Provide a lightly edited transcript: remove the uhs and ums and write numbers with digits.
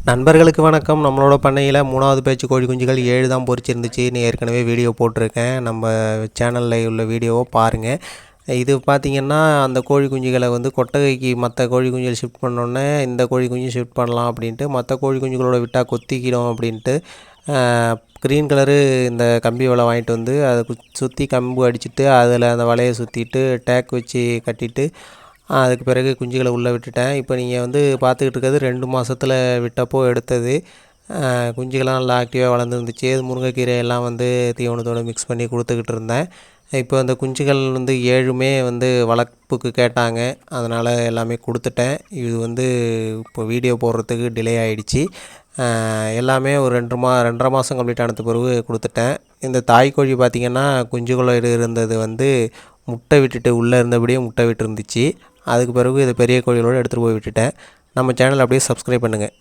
நண்பர்களுக்கு வணக்கம். நம்மளோட பண்ணையில் 3வது பேட்ச் கோழி குஞ்சுகள் 7 தான் பொரிச்சிருந்துச்சு. ஏற்கனவே வீடியோ போட்டிருக்கேன். நம்ம சேனலில் உள்ள வீடியோவை பாருங்கள். இது பார்த்திங்கன்னா அந்த கோழி குஞ்சுகளை கொட்டகைக்கு மற்ற கோழி குஞ்சுகள் ஷிஃப்ட் பண்ணோன்னே இந்த கோழி குஞ்சு ஷிஃப்ட் பண்ணலாம் அப்படின்ட்டு, மற்ற கோழி குஞ்சுகளோட விட்டால் கொத்திக்கிடும் அப்படின்ட்டு க்ரீன் கலரு இந்த கம்பி வலை வாங்கிட்டு வந்து அதை சுற்றி கம்பு அடிச்சுட்டு அதில் அந்த வலையை சுற்றிட்டு டேக் வச்சு கட்டிட்டு அதுக்கு பிறகு குஞ்சுகளை உள்ளே விட்டுட்டேன். இப்போ நீங்கள் பார்த்துக்கிட்டு இருக்கிறது 2 மாதத்தில் விட்டப்போ எடுத்தது. குஞ்சுகள்லாம் நல்லா ஆக்டிவாக வளர்ந்துருந்துச்சு. முருங்கைக்கீரை எல்லாம் தீவனத்தோடு மிக்ஸ் பண்ணி கொடுத்துக்கிட்டு இருந்தேன். இப்போ அந்த குஞ்சுகள் 7மே வளர்ப்புக்கு கேட்டாங்க. அதனால் எல்லாமே கொடுத்துட்டேன். இது இப்போ வீடியோ போடுறதுக்கு டிலே ஆகிடுச்சு. எல்லாமே ஒரு 2.5 மாதம் கம்ப்ளீட் ஆனது பிறகு கொடுத்துட்டேன். இந்த தாய்க்கோழி பார்த்திங்கன்னா குஞ்சுகளோடு இருந்தது முட்டை விட்டுட்டு உள்ளே இருந்தபடியே முட்டை விட்டு இருந்துச்சு. அதுக்கு பிறகு இதை பெரிய கோழிகளோடு எடுத்துகிட்டு போய் விட்டுட்டேன். நம்ம சேனல் அப்படியே சப்ஸ்கிரைப் பண்ணுங்கள்.